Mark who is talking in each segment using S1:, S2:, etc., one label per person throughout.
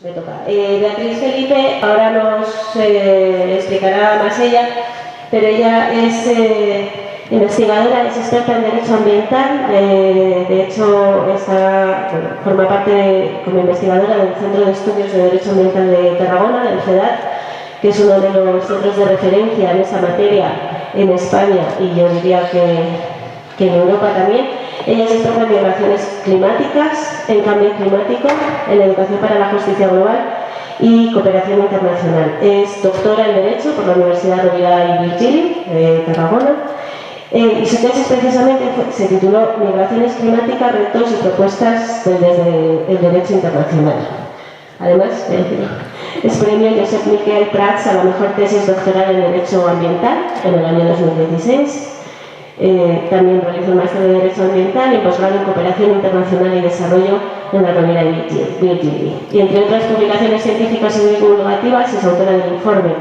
S1: Me toca. Beatriz Felipe ahora nos explicará más ella, pero ella es investigadora, es experta en Derecho Ambiental, de hecho forma parte como investigadora del Centro de Estudios de Derecho Ambiental de Tarragona, del CEDAT, que es uno de los centros de referencia en esa materia en España y yo diría que en Europa también. Ella es experta en migraciones climáticas, en cambio climático, en educación para la justicia global y cooperación internacional. Es doctora en Derecho por la Universidad Rovira i Virgili de Tarragona y su tesis precisamente se tituló Migraciones climáticas, retos y propuestas desde el derecho internacional. Además, es premio Josep Miquel Prats a la mejor tesis doctoral en Derecho Ambiental en el año 2016. También realizó un máster de Derecho Ambiental y posgrado en Cooperación Internacional y Desarrollo en la Rovira i Virgili. Y entre otras publicaciones científicas y divulgativas es autora del informe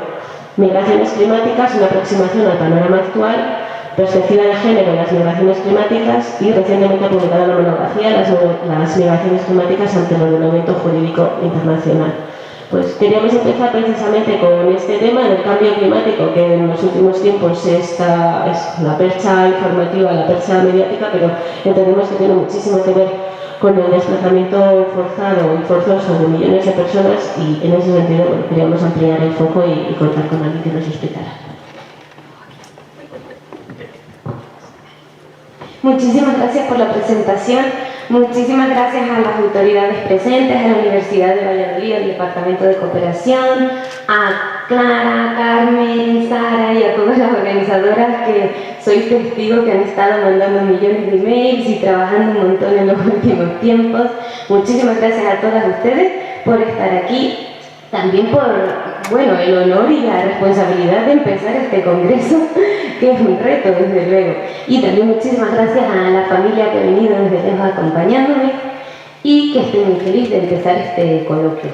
S1: Migraciones climáticas, una aproximación al panorama actual, perspectiva de género en las migraciones climáticas y recientemente ha publicado la monografía Las migraciones climáticas ante el ordenamiento jurídico internacional. Pues queríamos empezar precisamente con este tema del cambio climático, que en los últimos tiempos es la percha informativa, la percha mediática, pero entendemos que tiene muchísimo que ver con el desplazamiento forzado y forzoso de millones de personas y en ese sentido queríamos ampliar el foco y contar con alguien que nos explicara.
S2: Muchísimas gracias por la presentación. Muchísimas gracias a las autoridades presentes, a la Universidad de Valladolid, al Departamento de Cooperación, a Clara, Carmen, Sara y a todas las organizadoras que sois testigos que han estado mandando millones de emails y trabajando un montón en los últimos tiempos. Muchísimas gracias a todas ustedes por estar aquí. También por, el honor y la responsabilidad de empezar este congreso, que es un reto, desde luego. Y también muchísimas gracias a la familia que ha venido desde lejos acompañándome y que estoy muy feliz de empezar este coloquio.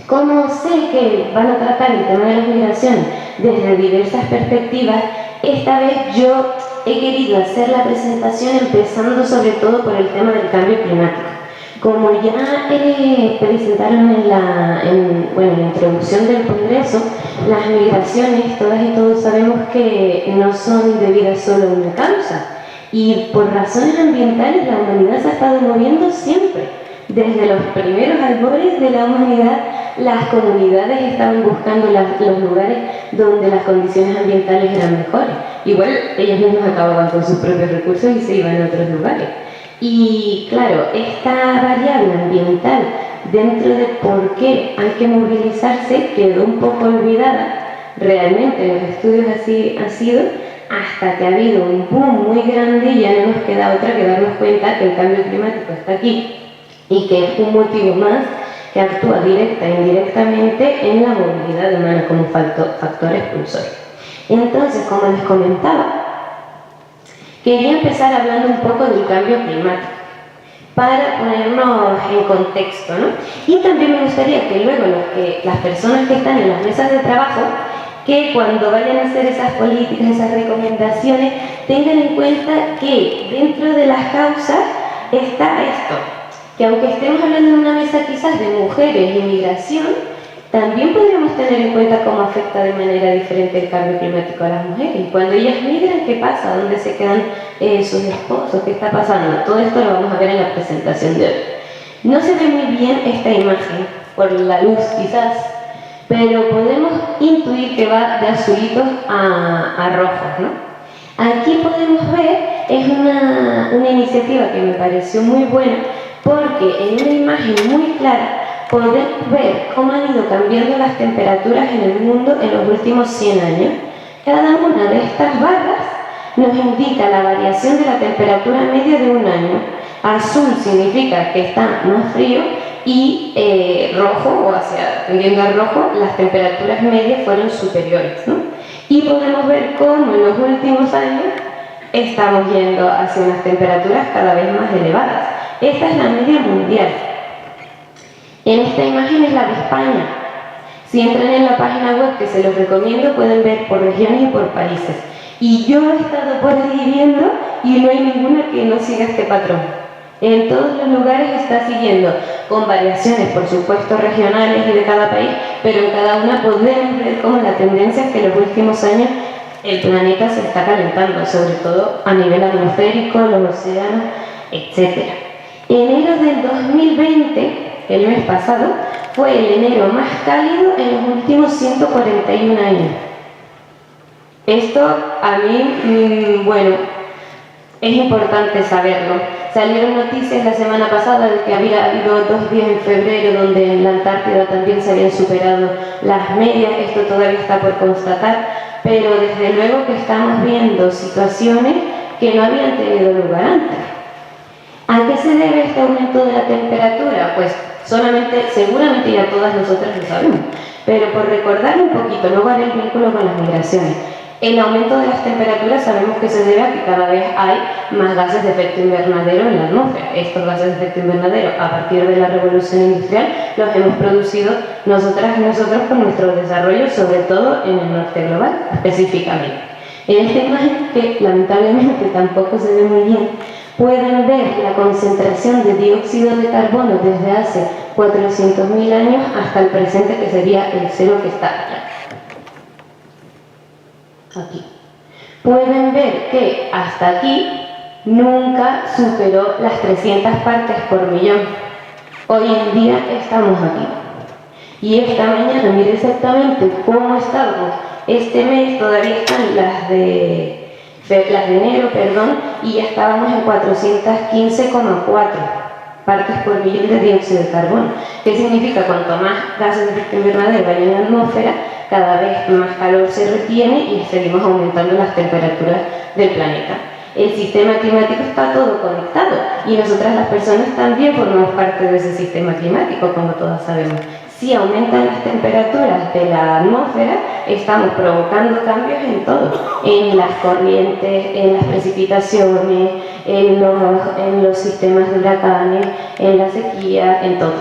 S2: Como sé que van a tratar el tema de las migraciones desde diversas perspectivas, esta vez yo he querido hacer la presentación empezando sobre todo por el tema del cambio climático. Como ya presentaron en la introducción del Congreso, las migraciones, todas y todos sabemos que no son debidas solo a una causa. Y por razones ambientales la humanidad se ha estado moviendo siempre. Desde los primeros albores de la humanidad, las comunidades estaban buscando los lugares donde las condiciones ambientales eran mejores. Igual ellos mismos acababan con sus propios recursos y se iban a otros lugares. Y claro, esta variable ambiental dentro de por qué hay que movilizarse quedó un poco olvidada. Realmente en los estudios así ha sido hasta que ha habido un boom muy grande y ya no nos queda otra que darnos cuenta que el cambio climático está aquí y que es un motivo más que actúa directa e indirectamente en la movilidad humana como factor expulsor. Entonces, como les comentaba, quería empezar hablando un poco del cambio climático para ponernos en contexto, ¿no? Y también me gustaría que luego las personas que están en las mesas de trabajo, que cuando vayan a hacer esas políticas, esas recomendaciones, tengan en cuenta que dentro de las causas está esto, que aunque estemos hablando en una mesa quizás de mujeres y migración, también podríamos tener en cuenta cómo afecta de manera diferente el cambio climático a las mujeres. Y cuando ellas migran, ¿qué pasa? ¿Dónde se quedan sus esposos? ¿Qué está pasando? Todo esto lo vamos a ver en la presentación de hoy. No se ve muy bien esta imagen, por la luz quizás, pero podemos intuir que va de azulitos a rojos, ¿no? Aquí podemos ver, es una iniciativa que me pareció muy buena, porque en una imagen muy clara podemos ver cómo han ido cambiando las temperaturas en el mundo en los últimos 100 años. Cada una de estas barras nos indica la variación de la temperatura media de un año. Azul significa que está más frío y rojo, tendiendo al rojo, las temperaturas medias fueron superiores, ¿no? Y podemos ver cómo en los últimos años estamos yendo hacia unas temperaturas cada vez más elevadas. Esta es la media mundial. En esta imagen es la de España. Si entran en la página web, que se los recomiendo, pueden ver por regiones y por países. Y yo he estado por ahí viendo y no hay ninguna que no siga este patrón. En todos los lugares está siguiendo, con variaciones por supuesto regionales y de cada país, pero en cada una podemos ver cómo la tendencia es que en los últimos años el planeta se está calentando, sobre todo a nivel atmosférico, los océanos, etc. Enero del 2020, el mes pasado, fue el enero más cálido en los últimos 141 años. Esto a mí, bueno, es importante saberlo. Salieron noticias la semana pasada de que había habido 2 días en febrero donde en la Antártida también se habían superado las medias. Esto todavía está por constatar, pero desde luego que estamos viendo situaciones que no habían tenido lugar antes. ¿A qué se debe este aumento de la temperatura? Pues seguramente ya todas nosotras lo sabemos, pero por recordar un poquito, luego haré el vínculo con las migraciones. El aumento de las temperaturas sabemos que se debe a que cada vez hay más gases de efecto invernadero en la atmósfera. Estos gases de efecto invernadero, a partir de la revolución industrial, los hemos producido nosotras y nosotros con nuestro desarrollo, sobre todo en el norte global, específicamente. En esta imagen, que lamentablemente tampoco se ve muy bien, pueden ver la concentración de dióxido de carbono desde hace 400.000 años hasta el presente, que sería el cero que está allá. Aquí. Pueden ver que hasta aquí nunca superó las 300 partes por millón. Hoy en día estamos aquí. Y esta mañana, mire exactamente cómo estábamos. Este mes todavía están las de enero, y ya estábamos en 415,4 partes por millón de dióxido de carbono. ¿Qué significa? Cuanto más gases de efecto invernadero hay en la atmósfera, cada vez más calor se retiene y seguimos aumentando las temperaturas del planeta. El sistema climático está todo conectado y nosotras las personas también formamos parte de ese sistema climático, como todas sabemos. Si aumentan las temperaturas de la atmósfera, estamos provocando cambios en todo, en las corrientes, en las precipitaciones, en los sistemas de huracanes, en la sequía, en todo.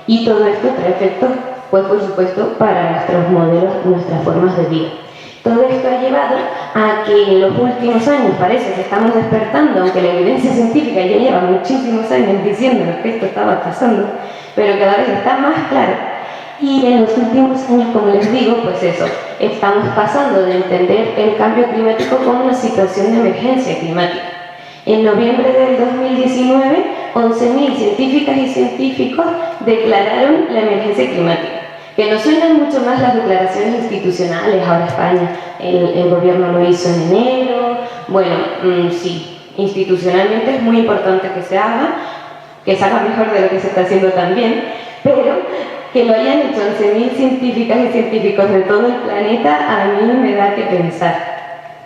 S2: Y todo esto trae efectos, pues por supuesto, para nuestros modelos, nuestras formas de vida. Todo esto ha llevado a que en los últimos años parece que estamos despertando, aunque la evidencia científica ya lleva muchísimos años diciéndonos que esto estaba pasando, pero cada vez está más claro. Y en los últimos años, como les digo, pues eso, estamos pasando de entender el cambio climático como una situación de emergencia climática. En noviembre del 2019, 11.000 científicas y científicos declararon la emergencia climática. Que nos suenan mucho más las declaraciones institucionales, ahora España, el gobierno lo hizo en enero. Bueno, sí, institucionalmente es muy importante que se haga mejor de lo que se está haciendo también, pero que lo hayan hecho 11.000 científicas y científicos de todo el planeta, a mí me da que pensar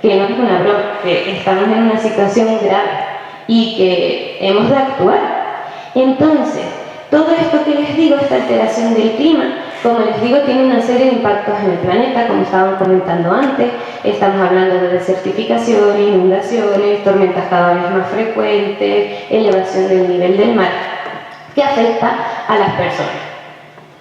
S2: que no es una broma, que estamos en una situación grave y que hemos de actuar. Entonces, todo esto que les digo, esta alteración del clima, como les digo, tiene una serie de impactos en el planeta, como estaban comentando antes. Estamos hablando de desertificación, inundaciones, tormentas cada vez más frecuentes, elevación del nivel del mar, que afecta a las personas.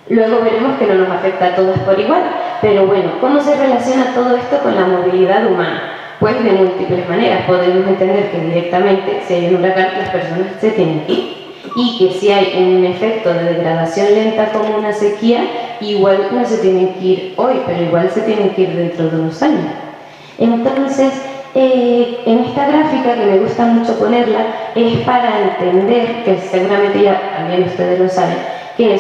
S2: Luego veremos que no nos afecta a todas por igual, pero bueno, ¿cómo se relaciona todo esto con la movilidad humana? Pues de múltiples maneras. Podemos entender que directamente, si hay un huracán, las personas se tienen que ir. Y que si hay un efecto de degradación lenta como una sequía, igual no se tienen que ir hoy, pero igual se tienen que ir dentro de unos años. Entonces, en esta gráfica, que me gusta mucho ponerla, es para entender, que seguramente ya también ustedes lo saben, que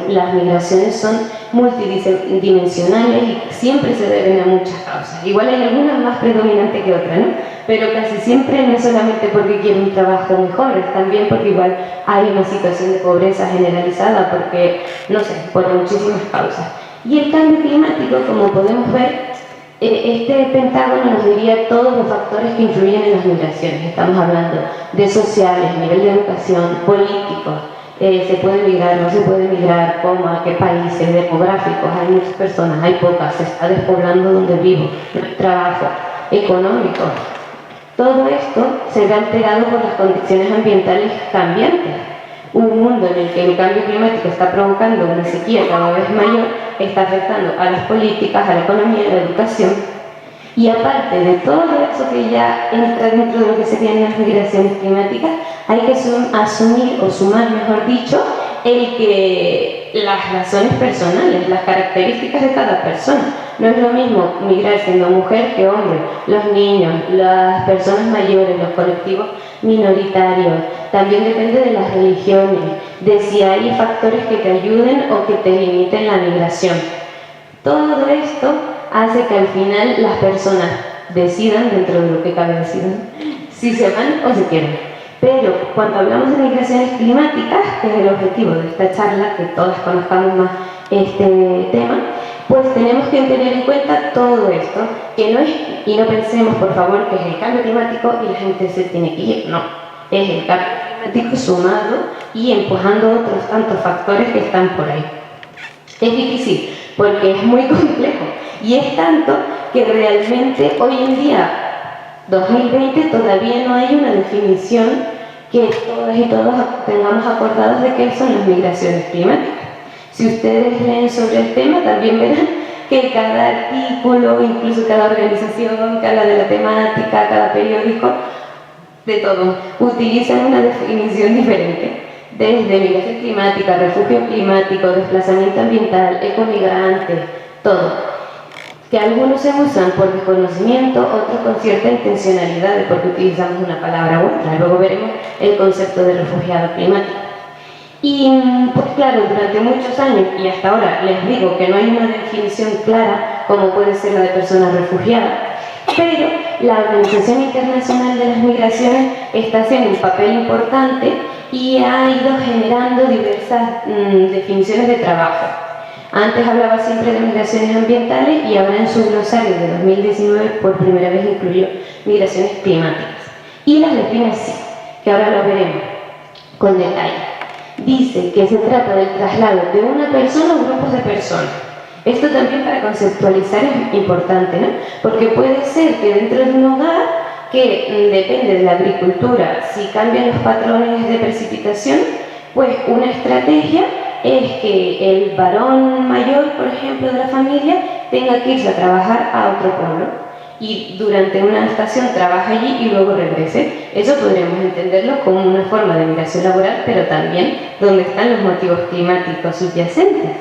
S2: las migraciones son multidimensionales y siempre se deben a muchas causas. Igual hay algunas más predominantes que otras, ¿no? Pero casi siempre no es solamente porque quieren un trabajo mejor, es también porque igual hay una situación de pobreza generalizada, porque, no sé, por muchísimas causas. Y el cambio climático, como podemos ver, este pentágono nos diría todos los factores que influyen en las migraciones. Estamos hablando de sociales, nivel de educación, políticos, se puede migrar, no se puede migrar, cómo, a qué países, demográficos, hay muchas personas, hay pocas, se está despoblando donde vivo, trabajo, económico. Todo esto se ve alterado por las condiciones ambientales cambiantes. Un mundo en el que el cambio climático está provocando una sequía cada vez mayor, está afectando a las políticas, a la economía, a la educación. Y aparte de todo eso que ya entra dentro de lo que serían las migraciones climáticas, Hay que asumir o sumar, mejor dicho, el que las razones personales, las características de cada persona. No es lo mismo migrar siendo mujer que hombre, los niños, las personas mayores, los colectivos minoritarios. También depende de las religiones, de si hay factores que te ayuden o que te limiten la migración. Todo esto hace que al final las personas decidan, dentro de lo que cabe decidan, si se van o se quedan. Pero cuando hablamos de migraciones climáticas, que es el objetivo de esta charla, que todas conozcamos más este tema, pues tenemos que tener en cuenta todo esto, que no es, y no pensemos por favor que es el cambio climático y la gente se tiene que ir, no, es el cambio climático sumado y empujando otros tantos factores que están por ahí. Es difícil, porque es muy complejo, y es tanto que realmente hoy en día, 2020, todavía no hay una definición que todas y todos tengamos acordados de qué son las migraciones climáticas. Si ustedes leen sobre el tema, también verán que cada artículo, incluso cada organización, cada de la temática, cada periódico, de todo, utilizan una definición diferente. Desde migración climática, refugio climático, desplazamiento ambiental, ecomigrante, todo. Que algunos se usan por desconocimiento, otros con cierta intencionalidad de porque utilizamos una palabra u otra. Luego veremos el concepto de refugiado climático. Y pues claro, durante muchos años y hasta ahora les digo que no hay una definición clara como puede ser la de persona refugiada, pero la Organización Internacional de las Migraciones está haciendo un papel importante y ha ido generando diversas definiciones de trabajo. Antes hablaba siempre de migraciones ambientales y ahora en su glosario de 2019 por primera vez incluyó migraciones climáticas. Y las define así, que ahora lo veremos con detalle. Dice que se trata del traslado de una persona o grupos de personas. Esto también para conceptualizar es importante, ¿no? Porque puede ser que dentro de un hogar, que depende de la agricultura, si cambian los patrones de precipitación, pues una estrategia es que el varón mayor, por ejemplo, de la familia, tenga que irse a trabajar a otro pueblo y durante una estación trabaja allí y luego regrese. Eso podríamos entenderlo como una forma de migración laboral, pero también donde están los motivos climáticos subyacentes.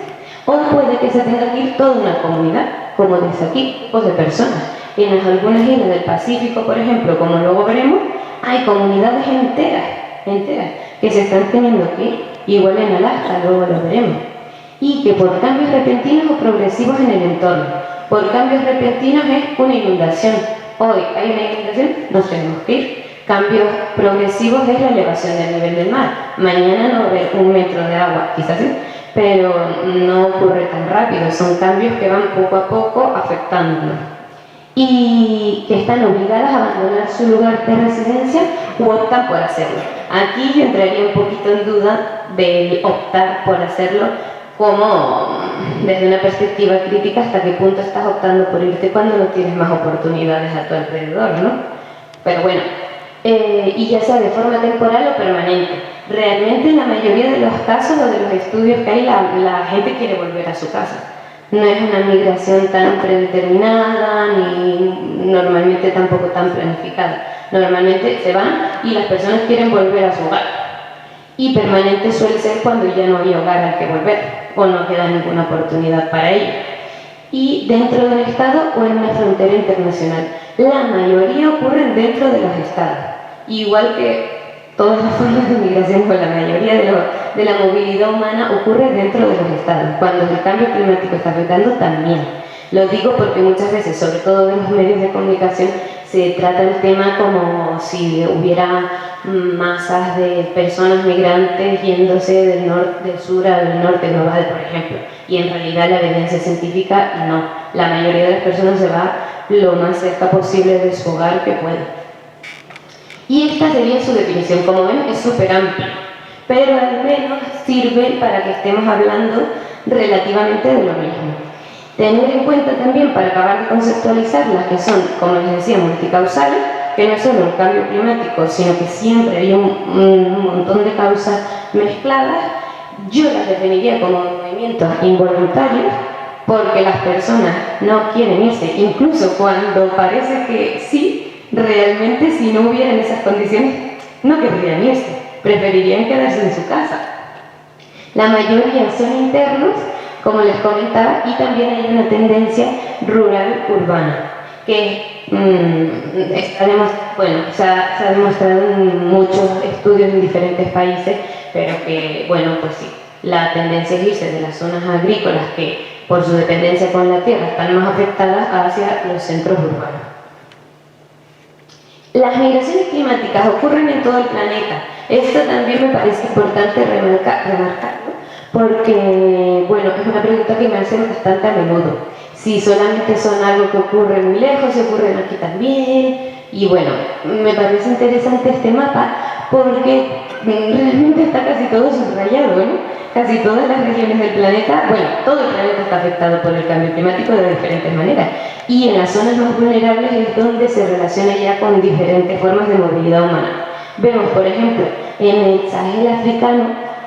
S2: O puede que se tenga que ir toda una comunidad, como dice aquí, grupos de personas. En algunas islas del Pacífico, por ejemplo, como luego veremos, hay comunidades enteras que se están teniendo que ir. Igual en Alaska, luego lo veremos, y que por cambios repentinos o progresivos en el entorno. Por cambios repentinos es una inundación. Hoy hay una inundación, nos tenemos que ir. Cambios progresivos es la elevación del nivel del mar. Mañana no va a haber 1 metro de agua, quizás sí, pero no ocurre tan rápido. Son cambios que van poco a poco afectándonos y que están obligadas a abandonar su lugar de residencia u optan por hacerlo. Aquí yo entraría un poquito en duda de optar por hacerlo como desde una perspectiva crítica, hasta qué punto estás optando por irte cuando no tienes más oportunidades a tu alrededor, ¿no? Pero bueno, y ya sea de forma temporal o permanente. Realmente en la mayoría de los casos o de los estudios que hay, la gente quiere volver a su casa. No es una migración tan predeterminada ni normalmente tampoco tan planificada. Normalmente se van y las personas quieren volver a su hogar. Y permanente suele ser cuando ya no hay hogar al que volver o no queda ninguna oportunidad para ello. Y dentro de un estado o en una frontera internacional. La mayoría ocurren dentro de los estados. Igual que todas las formas de migración, o la mayoría de la movilidad humana ocurre dentro de los estados. Cuando el cambio climático está afectando, también. Lo digo porque muchas veces, sobre todo en los medios de comunicación, se trata el tema como si hubiera masas de personas migrantes yéndose del sur al norte global, por ejemplo. Y en realidad la evidencia científica no. La mayoría de las personas se va lo más cerca posible de su hogar que puede. Y esta sería su definición. Como ven, es súper amplia, pero al menos sirve para que estemos hablando relativamente de lo mismo. Tener en cuenta también, para acabar de conceptualizarlas, que son, como les decía, multicausales, que no es solo un cambio climático, sino que siempre hay un montón de causas mezcladas. Yo las definiría como movimientos involuntarios, porque las personas no quieren irse, incluso cuando parece que sí. Realmente, si no hubieran esas condiciones, no querrían irse, preferirían quedarse en su casa. La mayoría son internos, como les comentaba, y también hay una tendencia rural-urbana, que se ha demostrado en muchos estudios en diferentes países, pero que, bueno, pues sí, la tendencia es irse de las zonas agrícolas que por su dependencia con la tierra están más afectadas hacia los centros urbanos. Las migraciones climáticas ocurren en todo el planeta. Esto también me parece importante remarcarlo, porque, bueno, es una pregunta que me hacen bastante a menudo. Si solamente son algo que ocurre muy lejos, se ocurren aquí también. Y bueno, me parece interesante este mapa porque realmente está casi todo subrayado, ¿no? Casi todas las regiones del planeta, bueno, todo el planeta está afectado por el cambio climático de diferentes maneras. Y en las zonas más vulnerables es donde se relaciona ya con diferentes formas de movilidad humana. Vemos, por ejemplo, en el Sahel africano,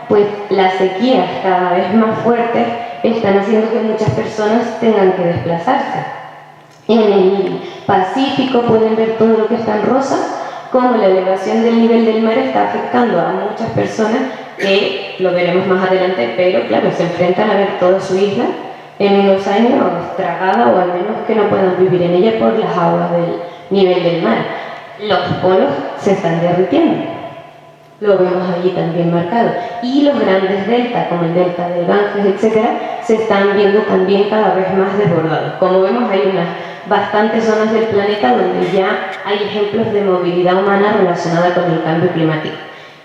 S2: pues las sequías cada vez más fuertes están haciendo que muchas personas tengan que desplazarse. En el Pacífico pueden ver todo lo que está en rosa, como la elevación del nivel del mar está afectando a muchas personas que lo veremos más adelante, pero claro, se enfrentan a ver toda su isla en unos años tragada o al menos que no puedan vivir en ella por las aguas del nivel del mar. Los polos se están derritiendo, lo vemos allí también marcado, y los grandes deltas como el delta del Ganges, etcétera, se están viendo también cada vez más desbordados. Como vemos, hay unas bastantes zonas del planeta donde ya hay ejemplos de movilidad humana relacionada con el cambio climático.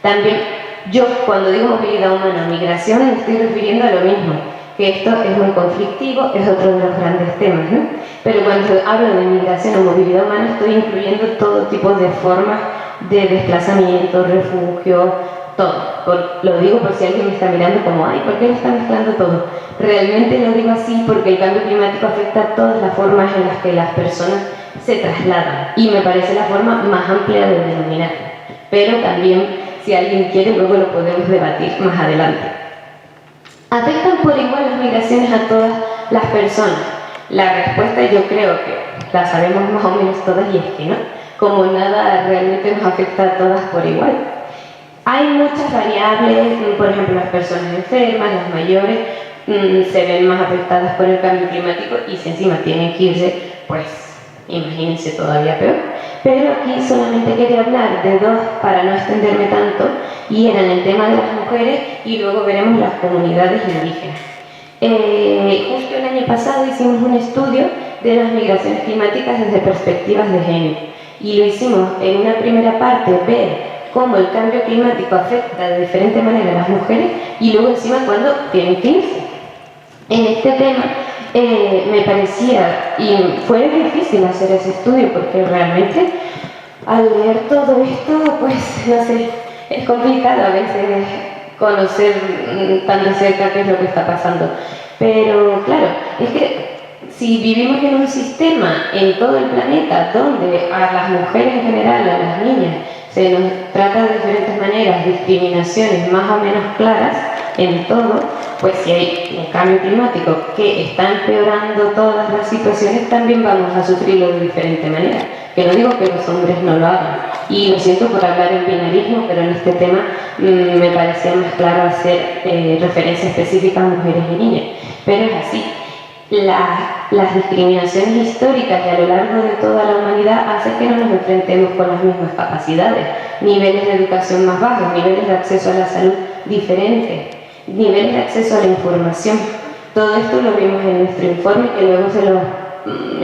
S2: También yo, cuando digo movilidad humana o migración, me estoy refiriendo a lo mismo, que esto es muy conflictivo, es otro de los grandes temas, ¿no? Pero cuando hablo de migración o movilidad humana estoy incluyendo todo tipo de formas de desplazamiento, refugio, todo. Lo digo por si alguien me está mirando como, ay, ¿por qué lo está mezclando todo? Realmente lo digo así porque el cambio climático afecta a todas las formas en las que las personas se trasladan y me parece la forma más amplia de denominarlo. Pero también, si alguien quiere, luego lo podemos debatir más adelante. ¿Afectan por igual las migraciones a todas las personas? La respuesta yo creo que la sabemos más o menos todas y es que no. Como nada realmente nos afecta a todas por igual. Hay muchas variables, por ejemplo, las personas enfermas, las mayores, se ven más afectadas por el cambio climático y si encima tienen que irse, pues imagínense todavía peor. Pero aquí solamente quería hablar de dos para no extenderme tanto y eran el tema de las mujeres y luego veremos las comunidades indígenas. Justo el año pasado hicimos un estudio de las migraciones climáticas desde perspectivas de género y lo hicimos en una primera parte, ver cómo el cambio climático afecta de diferente manera a las mujeres y luego encima cuando tienen que irse. En este tema me parecía, y fue difícil hacer ese estudio porque realmente al leer todo esto, pues no sé, es complicado a veces conocer tan de cerca qué es lo que está pasando. Pero claro, es que si vivimos en un sistema en todo el planeta donde a las mujeres en general, a las niñas, se nos trata de diferentes maneras, discriminaciones más o menos claras en todo, pues si hay un cambio climático que está empeorando todas las situaciones, también vamos a sufrirlo de diferente manera. Que no digo que los hombres no lo hagan, y lo siento por hablar en binarismo, pero en este tema me parecía más claro hacer referencia específica a mujeres y niñas, pero es así. Las discriminaciones históricas y a lo largo de toda la humanidad hacen que no nos enfrentemos con las mismas capacidades, niveles de educación más bajos, niveles de acceso a la salud diferentes, niveles de acceso a la información. Todo esto lo vimos en nuestro informe que luego se lo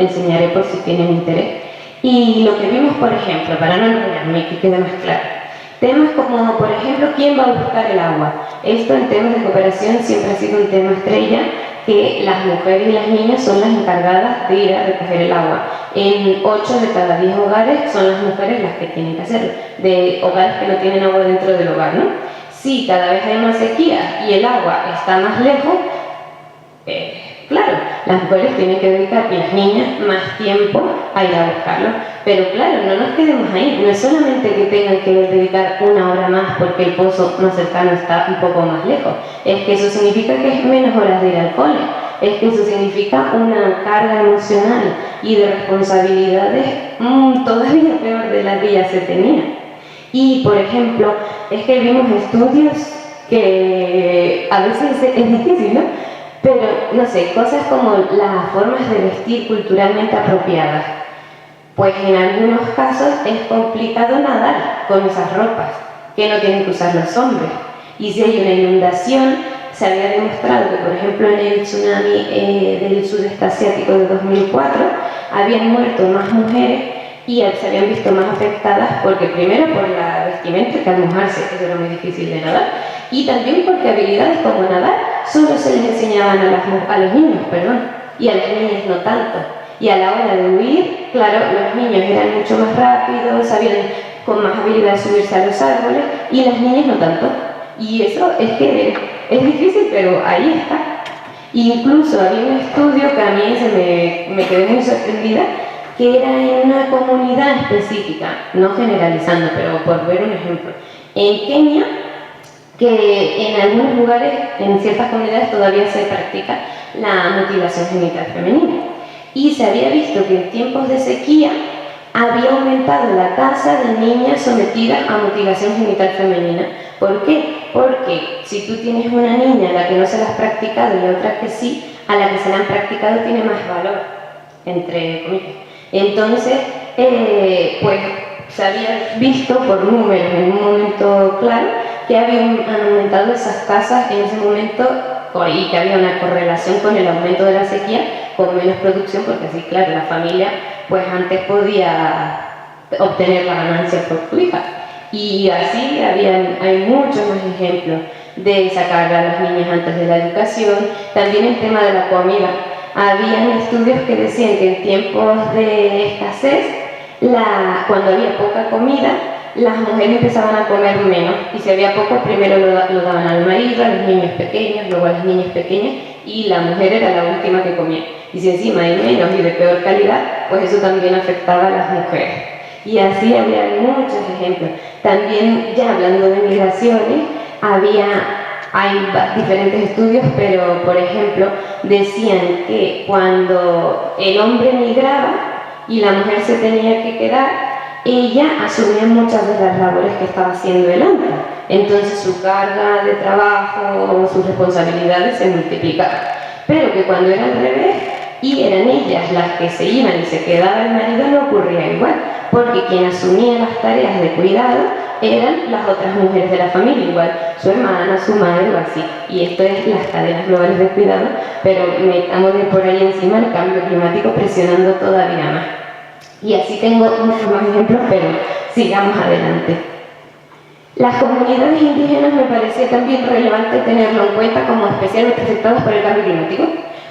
S2: enseñaré por si tienen interés. Y lo que vimos, por ejemplo, para no enrollarme, que quede más claro, temas como, por ejemplo, ¿quién va a buscar el agua? Esto en temas de cooperación siempre ha sido un tema estrella, que las mujeres y las niñas son las encargadas de ir a recoger el agua. En 8 de cada 10 hogares son las mujeres las que tienen que hacerlo, de hogares que no tienen agua dentro del hogar, ¿no? Si cada vez hay más sequía y el agua está más lejos, claro, las mujeres tienen que dedicar, y las niñas, más tiempo a ir a buscarlo. Pero claro, no nos quedemos ahí, no es solamente que tengan que dedicar una hora más porque el pozo más cercano está un poco más lejos, es que eso significa que es menos horas de ir al cole, es que eso significa una carga emocional y de responsabilidades todavía peor de la que ya se tenía. Y, por ejemplo, es que vimos estudios que a veces es difícil, ¿no? Pero, no sé, cosas como las formas de vestir culturalmente apropiadas. Pues en algunos casos es complicado nadar con esas ropas que no tienen que usar los hombres. Y si hay una inundación, se había demostrado que, por ejemplo, en el tsunami del sudeste asiático de 2004, habían muerto más mujeres y se habían visto más afectadas porque primero por la vestimenta, que al mojarse eso era muy difícil de nadar, y también porque habilidades como nadar solo se les enseñaban a los niños, y a las niñas no tanto. Y a la hora de huir, claro, los niños eran mucho más rápidos, sabían con más habilidad subirse a los árboles y las niñas no tanto. Y eso es que es difícil, pero ahí está. Incluso había un estudio que a mí me quedé muy sorprendida, que era en una comunidad específica, no generalizando, pero por ver un ejemplo. En Kenia, que en algunos lugares, en ciertas comunidades todavía se practica la mutilación genital femenina. Y se había visto que en tiempos de sequía había aumentado la tasa de niñas sometidas a mutilación genital femenina. ¿Por qué? Porque si tú tienes una niña a la que no se la has practicado y a otra que sí, a la que se la han practicado tiene más valor, entre comillas. Entonces, pues se había visto por números en un momento claro que habían aumentado esas tasas en ese momento y que había una correlación con el aumento de la sequía, con menos producción, porque así, claro, la familia pues antes podía obtener la ganancia por tu hija. Y así hay muchos más ejemplos de sacar a las niñas antes de la educación. También el tema de la comida. Habían estudios que decían que en tiempos de escasez, cuando había poca comida, las mujeres empezaban a comer menos, y si había poco, primero lo daban al marido, a los niños pequeños, luego a las niñas pequeñas, y la mujer era la última que comía. Y si encima hay menos y de peor calidad, pues eso también afectaba a las mujeres. Y así había muchos ejemplos. También, ya hablando de migraciones, hay diferentes estudios, pero por ejemplo, decían que cuando el hombre migraba y la mujer se tenía que quedar, ella asumía muchas de las labores que estaba haciendo el hombre. Entonces su carga de trabajo, sus responsabilidades se multiplicaban. Pero que cuando era al revés y eran ellas las que se iban y se quedaba el marido, no ocurría igual, porque quien asumía las tareas de cuidado eran las otras mujeres de la familia, igual su hermana, su madre o así. Y esto es las cadenas globales de cuidado, pero metamos de por ahí encima el cambio climático presionando todavía más. Y así tengo muchos más ejemplos, pero sigamos adelante. Las comunidades indígenas me parecía también relevante tenerlo en cuenta como especialmente afectadas por el cambio climático.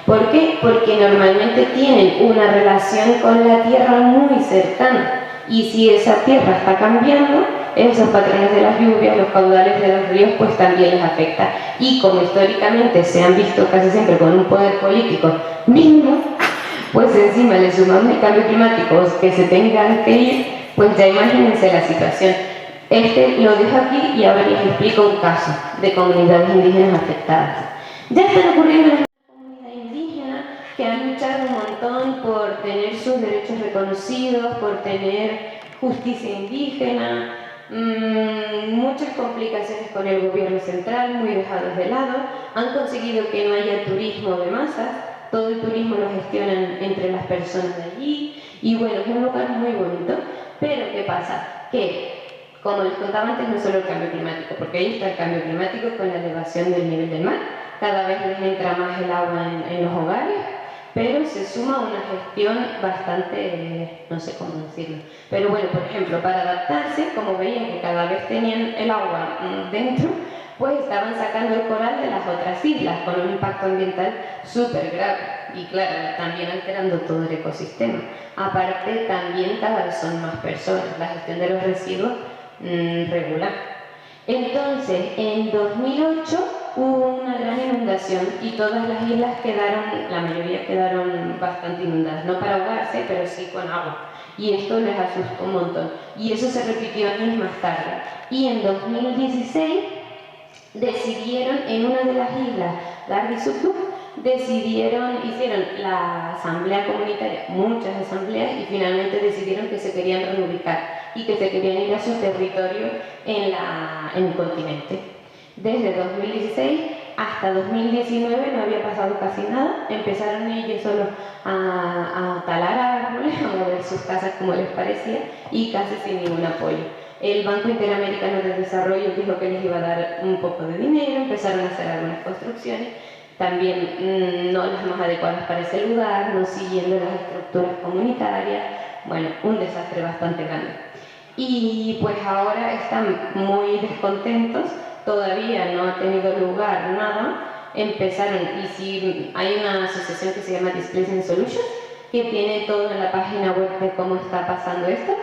S2: ¿Por qué? Porque normalmente tienen una relación con la tierra muy cercana, y si esa tierra está cambiando, esos patrones de las lluvias, los caudales de los ríos, pues también les afecta. Y como históricamente se han visto casi siempre con un poder político mínimo, pues encima le sumamos el cambio climático, que se tengan que ir, pues ya imagínense la situación. Lo dejo aquí y ahora les explico un caso de comunidades indígenas afectadas. Ya están ocurriendo las comunidades indígenas que han luchado un montón por tener sus derechos reconocidos, por tener justicia indígena, muchas complicaciones con el gobierno central, muy dejados de lado, han conseguido que no haya turismo de masas. Todo el turismo lo gestionan entre las personas de allí, y bueno, es un lugar muy bonito. Pero ¿qué pasa? Que, como les contaba antes, no es solo el cambio climático, porque ahí está el cambio climático con la elevación del nivel del mar. Cada vez les entra más el agua en los hogares, pero se suma una gestión bastante, no sé cómo decirlo. Pero bueno, por ejemplo, para adaptarse, como veían que cada vez tenían el agua dentro, pues estaban sacando el coral de las otras islas, con un impacto ambiental súper grave. Y claro, también alterando todo el ecosistema. Aparte, también cada vez son más personas, la gestión de los residuos regular. Entonces, en 2008 hubo una gran inundación y todas las islas la mayoría quedaron bastante inundadas, no para ahogarse, pero sí con agua. Y esto les asustó un montón. Y eso se repitió años más tarde. Y en 2016 decidieron en una de las islas, Gardisutu, hicieron la asamblea comunitaria, muchas asambleas, y finalmente decidieron que se querían reubicar. y que se querían ir a su territorio en el continente. Desde 2016 hasta 2019 no había pasado casi nada, empezaron ellos solo a talar árboles, a mover sus casas como les parecía y casi sin ningún apoyo. El Banco Interamericano de Desarrollo dijo que les iba a dar un poco de dinero, empezaron a hacer algunas construcciones, también no las más adecuadas para ese lugar, no siguiendo las estructuras comunitarias, bueno, un desastre bastante grande. Y pues ahora están muy descontentos, todavía no ha tenido lugar nada, empezaron, y si hay una asociación que se llama Displacement Solutions, que tiene todo en la página web de cómo está pasando esto,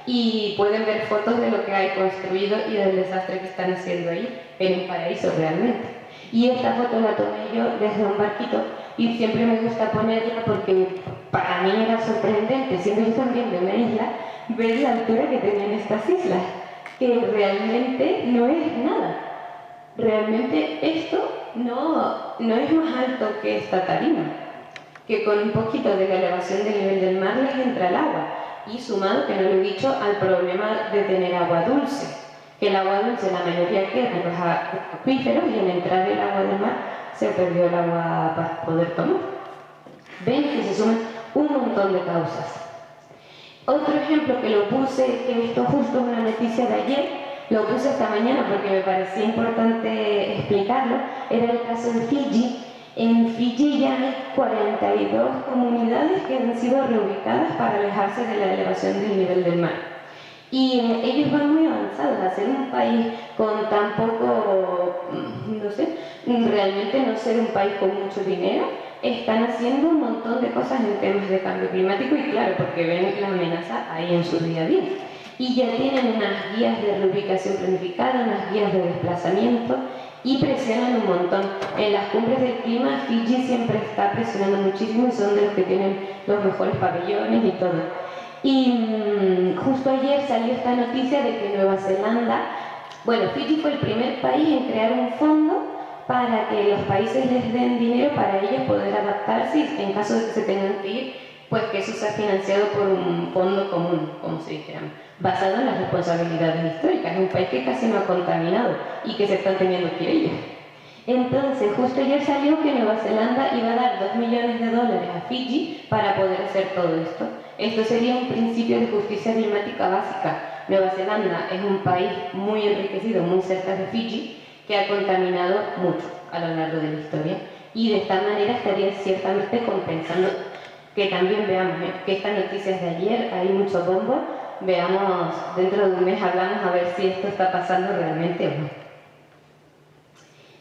S2: y pueden ver fotos de lo que hay construido y del desastre que están haciendo ahí, en un paraíso realmente. Y esta foto la tomé yo desde un barquito y siempre me gusta ponerla porque para mí era sorprendente, siendo yo también de una isla, ver la altura que tenían estas islas, que realmente no es nada. Realmente esto no es más alto que esta tarima, que con un poquito de la elevación del nivel del mar les entra el agua, y sumado, que no lo he dicho, al problema de tener agua dulce, que el agua dulce la mayoría queda en los acuíferos y al entrar el agua del mar se perdió el agua para poder tomar. Ven que se suman un montón de causas. Otro ejemplo que lo puse, que esto justo es una noticia de ayer, lo puse esta mañana porque me parecía importante explicarlo, era el caso de Fiji. En Fiji ya hay 42 comunidades que han sido reubicadas para alejarse de la elevación del nivel del mar. Y ellos van muy avanzados a ser un país con tan poco, no sé, realmente no ser un país con mucho dinero, están haciendo un montón de cosas en temas de cambio climático y claro, porque ven la amenaza ahí en su día a día. Y ya tienen unas guías de reubicación planificada, unas guías de desplazamiento y presionan un montón. En las cumbres del clima, Fiji siempre está presionando muchísimo y son de los que tienen los mejores pabellones y todo. Y justo ayer salió esta noticia de que Nueva Zelanda, bueno, Fiji fue el primer país en crear un fondo para que los países les den dinero para ellos poder adaptarse y en caso de que se tengan que ir, pues que eso sea financiado por un fondo común, como se dijera, basado en las responsabilidades históricas. Es un país que casi no ha contaminado y que se están teniendo que ir ellos. Entonces, justo ayer salió que Nueva Zelanda iba a dar $2 millones a Fiji para poder hacer todo esto. Esto sería un principio de justicia climática básica. Nueva Zelanda es un país muy enriquecido, muy cerca de Fiji, que ha contaminado mucho a lo largo de la historia y de esta manera estaría ciertamente compensando. Que también veamos que estas noticias de ayer, hay mucho bombo, veamos, dentro de un mes hablamos a ver si esto está pasando realmente o no.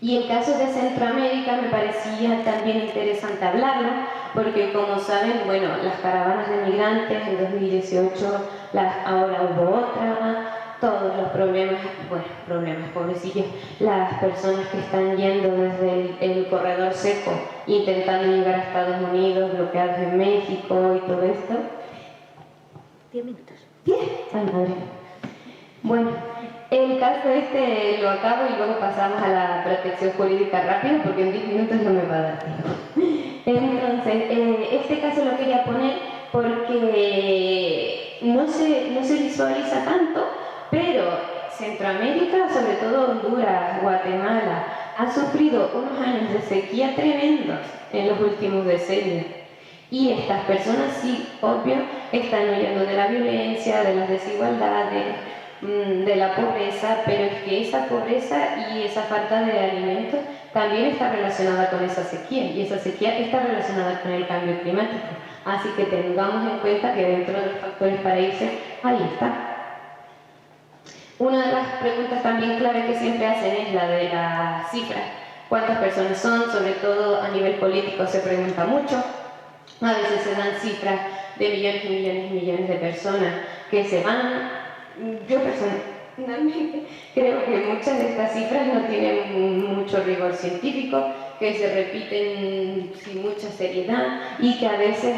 S2: Y el caso de Centroamérica me parecía también interesante hablarlo, porque como saben, bueno, las caravanas de migrantes en 2018, ahora hubo otra, todos los problemas, pobrecillos, las personas que están yendo desde el corredor seco, intentando llegar a Estados Unidos, bloqueados en México y todo esto.
S3: 10 minutos.
S2: 10. Ay, madre. Bueno, el caso este lo acabo y luego pasamos a la protección jurídica rápido porque en 10 minutos no me va a dar tiempo. Entonces, este caso lo quería poner porque no se visualiza tanto, pero Centroamérica, sobre todo Honduras, Guatemala, ha sufrido unos años de sequía tremendos en los últimos decenios. Y estas personas, sí, obvio, están huyendo de la violencia, de las desigualdades, de la pobreza, pero es que esa pobreza y esa falta de alimentos también está relacionada con esa sequía, y esa sequía está relacionada con el cambio climático. Así que tengamos en cuenta que dentro de los factores para irse, ahí está. Una de las preguntas también clave que siempre hacen es la de las cifras. ¿Cuántas personas son? Sobre todo a nivel político se pregunta mucho. A veces se dan cifras de millones y millones y millones de personas que se van. Yo personalmente creo que muchas de estas cifras no tienen mucho rigor científico, que se repiten sin mucha seriedad y que a veces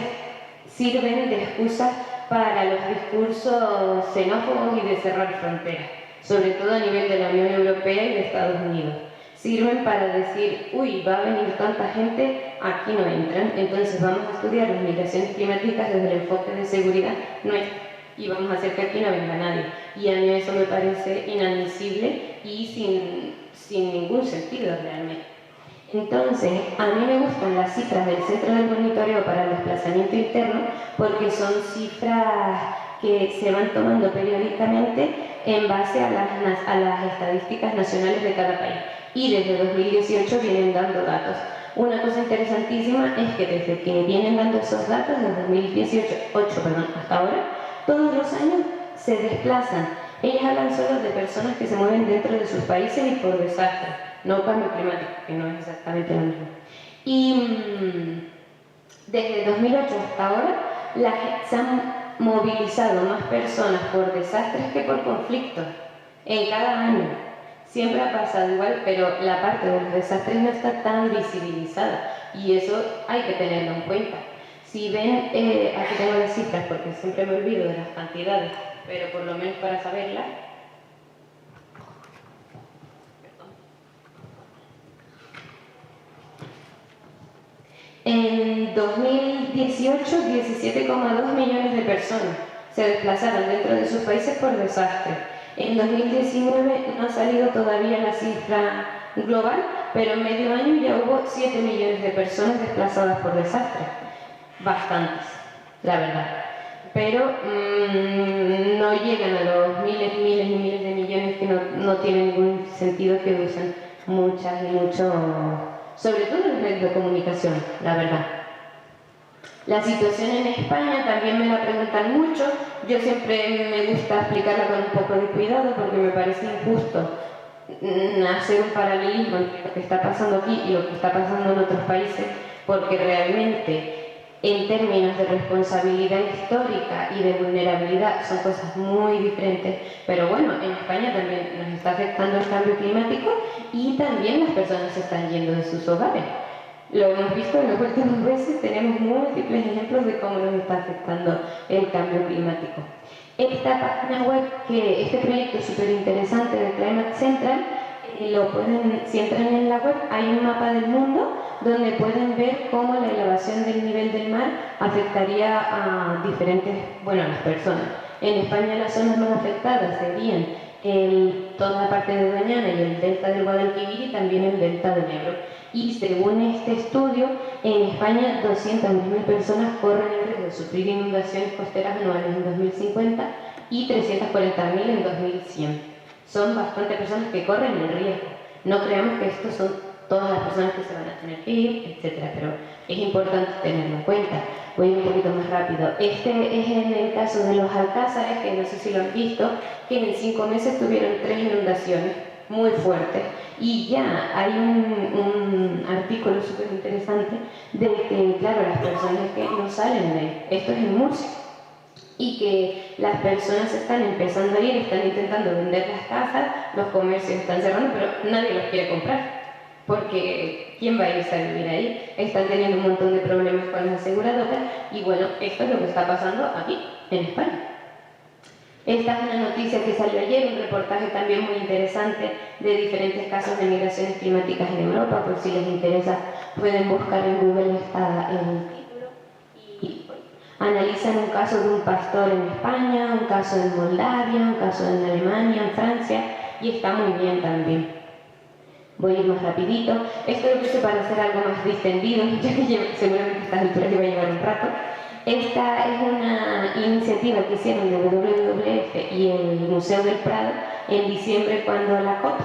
S2: sirven de excusas para los discursos xenófobos y de cerrar fronteras, sobre todo a nivel de la Unión Europea y de Estados Unidos. Sirven para decir, uy, va a venir tanta gente, aquí no entran, entonces vamos a estudiar las migraciones climáticas desde el enfoque de seguridad nuestra. y vamos a hacer que aquí no venga nadie. Y a mí eso me parece inadmisible y sin ningún sentido realmente. Entonces, a mí me gustan las cifras del Centro del Monitoreo para el Desplazamiento Interno porque son cifras que se van tomando periódicamente en base a las estadísticas nacionales de cada país. Y desde 2018 vienen dando datos. Una cosa interesantísima es que desde que vienen dando esos datos, desde 2018 hasta ahora, todos los años se desplazan. Ellos hablan solo de personas que se mueven dentro de sus países y por desastre, no cambio climático, que no es exactamente lo mismo. Y desde 2008 hasta ahora se han movilizado más personas por desastres que por conflictos en cada año. Siempre ha pasado igual, pero la parte de los desastres no está tan visibilizada y eso hay que tenerlo en cuenta. Si ven, aquí tengo las cifras porque siempre me olvido de las cantidades, pero por lo menos para saberlas. En 2018, 17,2 millones de personas se desplazaron dentro de sus países por desastre. En 2019 no ha salido todavía la cifra global, pero en medio año ya hubo 7 millones de personas desplazadas por desastre. Bastantes, la verdad. Pero no llegan a los miles y miles de millones que no tienen ningún sentido que usan muchas y muchos, sobre todo en los medios de comunicación, la verdad. La situación en España también me la preguntan mucho. Yo siempre me gusta explicarla con un poco de cuidado porque me parece injusto hacer un paralelismo entre lo que está pasando aquí y lo que está pasando en otros países, porque realmente en términos de responsabilidad histórica y de vulnerabilidad son cosas muy diferentes, pero bueno, en España también nos está afectando el cambio climático y también las personas se están yendo de sus hogares. Lo hemos visto en las últimas veces, tenemos múltiples ejemplos de cómo nos está afectando el cambio climático. Esta página web, este proyecto súper interesante de Climate Central, si entran en la web, hay un mapa del mundo donde pueden ver cómo la elevación del nivel del mar afectaría a a las personas. En España las zonas más afectadas serían toda la parte de Doñana y el delta del Guadalquivir y también el delta del Ebro. Y según este estudio, en España 200.000 personas corren el riesgo de sufrir inundaciones costeras anuales en 2050 y 340.000 en 2100. Son bastantes personas que corren el riesgo. No creamos que estos son todas las personas que se van a tener que ir, etc. Pero es importante tenerlo en cuenta. Voy un poquito más rápido. Este es en el caso de los Alcázares, que no sé si lo han visto, que en 5 meses tuvieron 3 inundaciones muy fuertes. Y ya hay un artículo súper interesante de que, claro, las personas que no salen de ahí, esto es en Murcia, y que las personas están empezando a ir, están intentando vender las casas, los comercios están cerrando, pero nadie los quiere comprar, porque ¿quién va a irse a vivir ahí? Están teniendo un montón de problemas con las aseguradoras, y bueno, esto es lo que está pasando aquí, en España. Esta es una noticia que salió ayer, un reportaje también muy interesante de diferentes casos de migraciones climáticas en Europa. Por si les interesa, pueden buscar en Google el título y analizan un caso de un pastor en España, un caso en Moldavia, un caso en Alemania, en Francia, y está muy bien también. Voy a ir más rapidito. Esto lo puse para hacer algo más distendido, ya que seguramente a estas alturas iba a llevar un rato. Esta es una iniciativa que hicieron de WWF y el Museo del Prado en diciembre cuando la COP,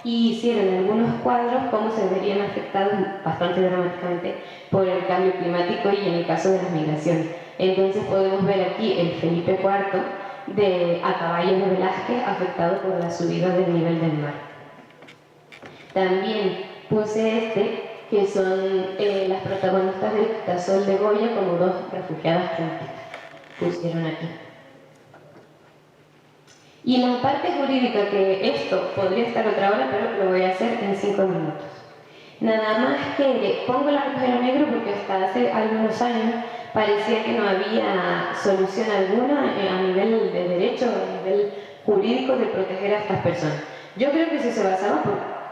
S2: y hicieron algunos cuadros cómo se verían afectados bastante dramáticamente por el cambio climático y en el caso de las migraciones. Entonces podemos ver aquí el Felipe IV a caballo de Velázquez afectado por la subida del nivel del mar. También puse que son las protagonistas del Quitasol de Goya como 2 refugiadas climáticas. Pusieron aquí. Y la parte jurídica, que esto podría estar otra hora, pero lo voy a hacer en 5 minutos. Nada más que pongo el agujero negro porque hasta hace algunos años parecía que no había solución alguna a nivel de derecho, a nivel jurídico de proteger a estas personas. Yo creo que eso se basaba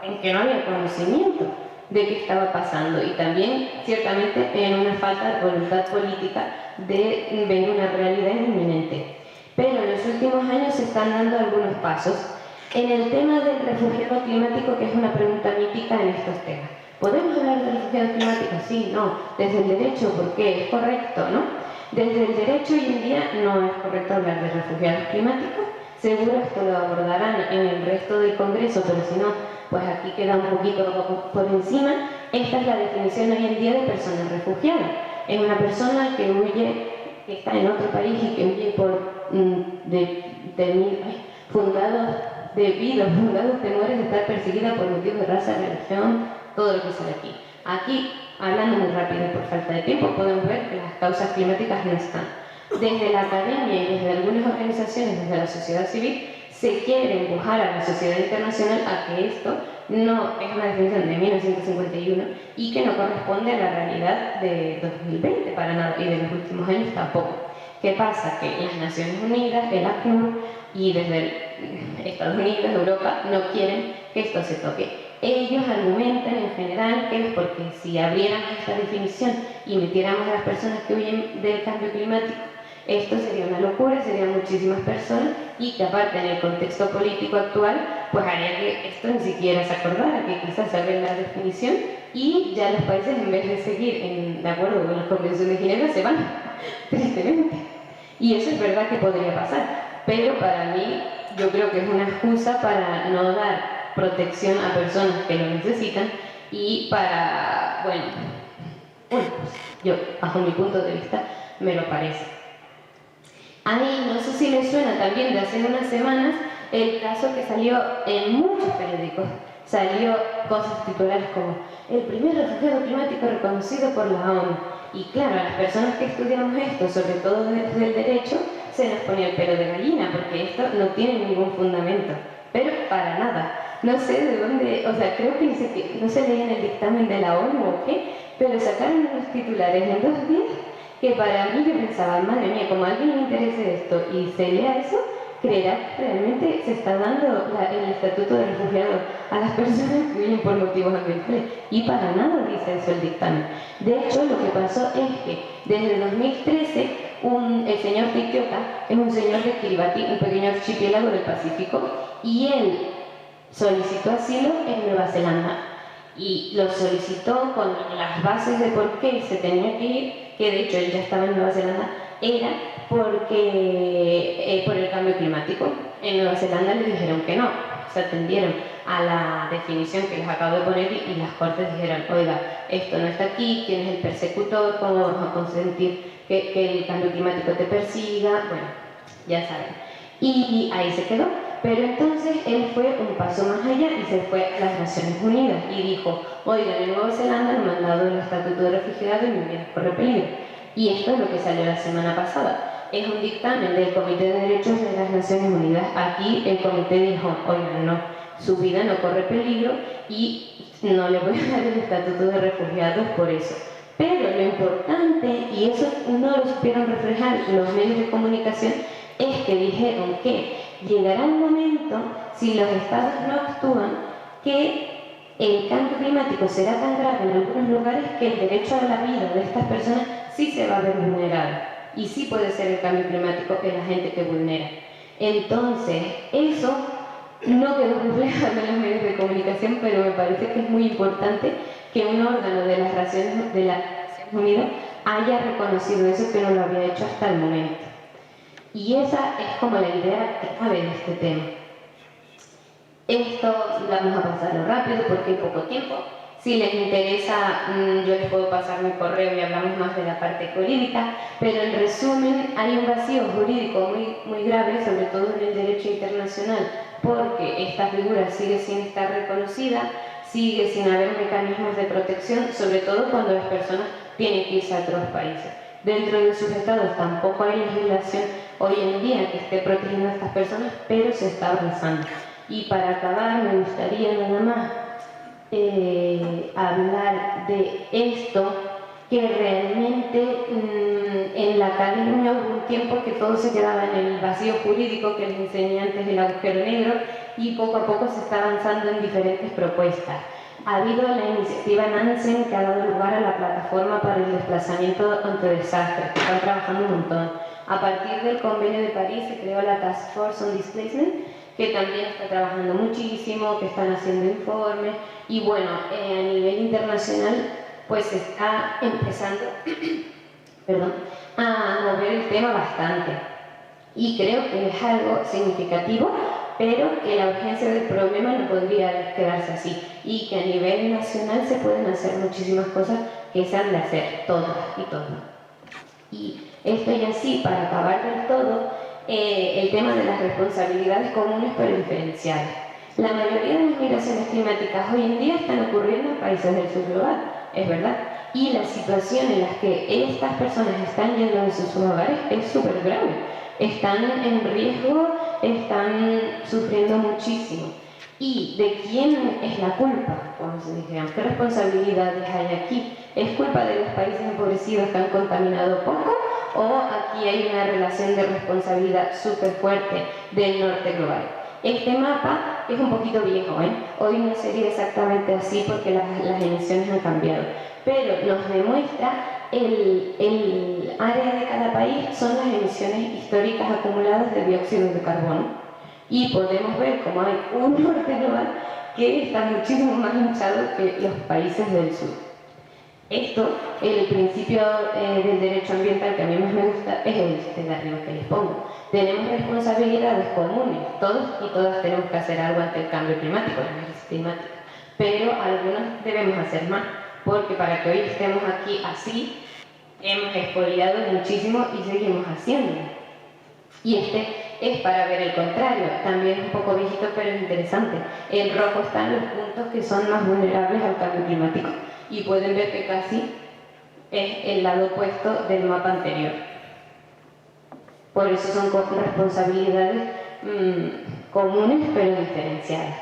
S2: en que no había conocimiento de qué estaba pasando y también ciertamente en una falta de voluntad política de ver una realidad inminente. pero en los últimos años se están dando algunos pasos. En el tema del refugiado climático, que es una pregunta mítica en estos temas. ¿Podemos hablar de refugiado climático? Sí, no. Desde el derecho, ¿por qué? Es correcto, ¿no? Desde el derecho hoy en día no es correcto hablar de refugiados climáticos. Seguro esto lo abordarán en el resto del Congreso, pero si no, pues aquí queda un poquito por encima. Esta es la definición hoy en día de persona refugiada. Es una persona que huye, que está en otro país y que huye por fundados temores de estar perseguida por motivos de raza, religión, todo lo que sale aquí. Aquí, hablando muy rápido y por falta de tiempo, podemos ver que las causas climáticas no están. Desde la academia y desde algunas organizaciones, desde la sociedad civil, se quiere empujar a la sociedad internacional a que esto no es una definición de 1951 y que no corresponde a la realidad de 2020 para nada, y de los últimos años tampoco. ¿Qué pasa? Que las Naciones Unidas, el ACNUR y desde Estados Unidos, Europa, no quieren que esto se toque. Ellos argumentan en general que es porque si abriéramos esta definición y metiéramos a las personas que huyen del cambio climático, esto sería una locura, serían muchísimas personas y que aparte en el contexto político actual, pues haría que esto ni siquiera se acordara, que quizás se abren la definición y ya los países, en vez de seguir de acuerdo con la Convención de Ginebra, se van, tristemente. Y eso es verdad que podría pasar, pero para mí yo creo que es una excusa para no dar protección a personas que lo necesitan y para, bueno, yo, bajo mi punto de vista, me lo parece. Ahí, no sé si les suena también de hace unas semanas, el caso que salió en muchos periódicos. Salió cosas titulares como el primer refugiado climático reconocido por la ONU. Y claro, a las personas que estudiamos esto, sobre todo desde el derecho, se nos ponía el pelo de gallina, porque esto no tiene ningún fundamento. Pero para nada. No sé de dónde, o sea, creo que no se leía en el dictamen de la ONU o qué, pero sacaron unos titulares en 2 días que para mí yo pensaba, madre mía, como a alguien le interese esto y se lea eso, creerá que realmente se está dando el estatuto de refugiado a las personas que huyen por motivos ambientales. Y para nada dice eso el dictamen. De hecho, lo que pasó es que desde 2013 el señor Titiota es un señor de Kiribati, un pequeño archipiélago del Pacífico, y él solicitó asilo en Nueva Zelanda. Y lo solicitó con las bases de por qué se tenía que ir, que de hecho él ya estaba en Nueva Zelanda, era porque por el cambio climático. En Nueva Zelanda le dijeron que no, se atendieron a la definición que les acabo de poner y las cortes dijeron, oiga, esto no está aquí, quién es el persecutor, cómo vamos a consentir que el cambio climático te persiga, bueno, ya saben. Y ahí se quedó. Pero entonces él fue un paso más allá y se fue a las Naciones Unidas y dijo, oigan, en Nueva Zelanda me han dado el estatuto de refugiado y mi vida corre peligro. Y esto es lo que salió la semana pasada. Es un dictamen del Comité de Derechos de las Naciones Unidas. Aquí el comité dijo, oigan, no, su vida no corre peligro y no le voy a dar el estatuto de refugiados por eso. Pero lo importante, y eso no lo supieron reflejar los medios de comunicación, es que dijeron que llegará un momento, si los estados no actúan, que el cambio climático será tan grave en algunos lugares que el derecho a la vida de estas personas sí se va a ver vulnerado. Y sí puede ser el cambio climático que la gente que vulnera. Entonces, eso no quedó reflejado en los medios de comunicación, pero me parece que es muy importante que un órgano de las Naciones Unidas haya reconocido eso, que no lo había hecho hasta el momento. Y esa es como la idea clave de este tema. Esto vamos a pasarlo rápido porque hay poco tiempo. Si les interesa, yo les puedo pasar mi correo y hablamos más de la parte jurídica, pero en resumen hay un vacío jurídico muy grave, sobre todo en el derecho internacional, porque esta figura sigue sin estar reconocida, sigue sin haber mecanismos de protección, sobre todo cuando las personas tienen que irse a otros países. Dentro de sus estados tampoco hay legislación hoy en día que esté protegiendo a estas personas, pero se está avanzando. Y para acabar, me gustaría nada más hablar de esto, que realmente en la academia hubo un tiempo que todo se quedaba en el vacío jurídico que les enseñé antes del agujero negro, y poco a poco se está avanzando en diferentes propuestas. Ha habido la iniciativa Nansen, que ha dado lugar a la plataforma para el desplazamiento ante desastres, que están trabajando un montón. A partir del Convenio de París se creó la Task Force on Displacement, que también está trabajando muchísimo, que están haciendo informes, y bueno, a nivel internacional pues se está empezando perdón, a mover el tema bastante. Y creo que es algo significativo, pero que la urgencia del problema no podría quedarse así, y que a nivel nacional se pueden hacer muchísimas cosas que se han de hacer, todas y todas. Y esto ya sí, para acabar del todo, el tema de las responsabilidades comunes pero diferenciadas. La mayoría de las migraciones climáticas hoy en día están ocurriendo en países del sur global, es verdad, y la situación en la que estas personas están yendo de sus hogares es súper grave. Están en riesgo, están sufriendo muchísimo. ¿Y de quién es la culpa? Como se dijeron, ¿qué responsabilidades hay aquí? ¿Es culpa de los países empobrecidos que han contaminado poco? ¿O aquí hay una relación de responsabilidad súper fuerte del norte global? Este mapa es un poquito viejo, ¿eh? Hoy no sería exactamente así porque las emisiones han cambiado, pero nos demuestra el área de cada país son las emisiones históricas acumuladas de dióxido de carbono. Y podemos ver cómo hay un norte global que está muchísimo más hinchado que los países del sur. Esto, el principio del derecho ambiental que a mí más me gusta es este de arriba que les pongo. Tenemos responsabilidades comunes, todos y todas tenemos que hacer algo ante el cambio climático, la crisis climática, pero algunos debemos hacer más, porque para que hoy estemos aquí así, hemos expoliado muchísimo y seguimos haciéndolo. Y este es para ver el contrario, también es un poco viejito pero es interesante. En rojo están los puntos que son más vulnerables al cambio climático y pueden ver que casi es el lado opuesto del mapa anterior. Por eso son responsabilidades comunes pero diferenciadas.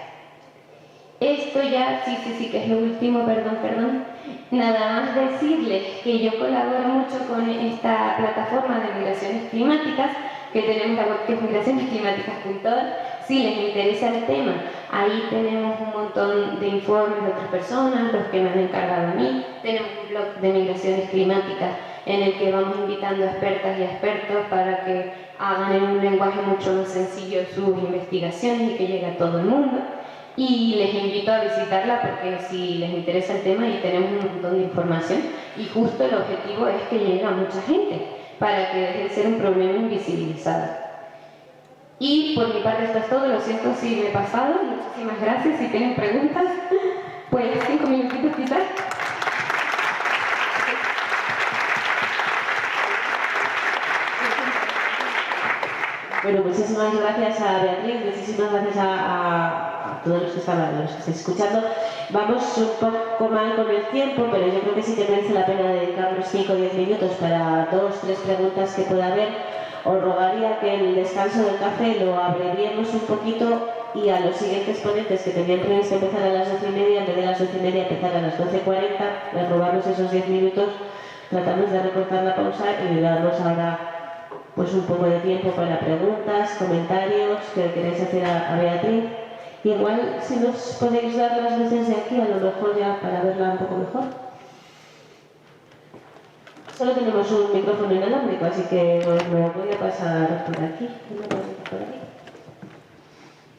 S2: Esto ya, sí que es lo último, perdón. Nada más decirles que yo colaboro mucho con esta plataforma de migraciones climáticas que tenemos la web que es migracionesclimáticas.org. Si les interesa el tema, ahí tenemos un montón de informes de otras personas, los que me han encargado a mí. Tenemos un blog de migraciones climáticas en el que vamos invitando a expertas y a expertos para que hagan en un lenguaje mucho más sencillo sus investigaciones y que llegue a todo el mundo. Y les invito a visitarla porque si les interesa el tema y tenemos un montón de información y justo el objetivo es que llegue a mucha gente para que deje de ser un problema invisibilizado. Y por mi parte esto es todo, lo siento si me he pasado, muchísimas gracias. Si tienen preguntas, pues 5 minutitos quizás.
S1: Bueno, muchísimas gracias a Beatriz, muchísimas gracias a todos los que estáis escuchando. Vamos un poco mal con el tiempo, pero yo creo que sí que merece la pena dedicarnos 5 o 10 minutos para 2 o 3 preguntas que pueda haber. Os rogaría que el descanso del café lo abreviemos un poquito y a los siguientes ponentes que tenían previsto empezar a las 12:30, en vez de las 12:30 empezar a las 12:40, les robamos esos 10 minutos, tratamos de recortar la pausa y le damos ahora pues un poco de tiempo para preguntas, comentarios que queréis hacer a Beatriz. Igual si nos podéis dar las luces de aquí, a lo mejor ya para verla un poco mejor. Solo tenemos un micrófono inalámbrico, así que os lo voy a pasar por aquí.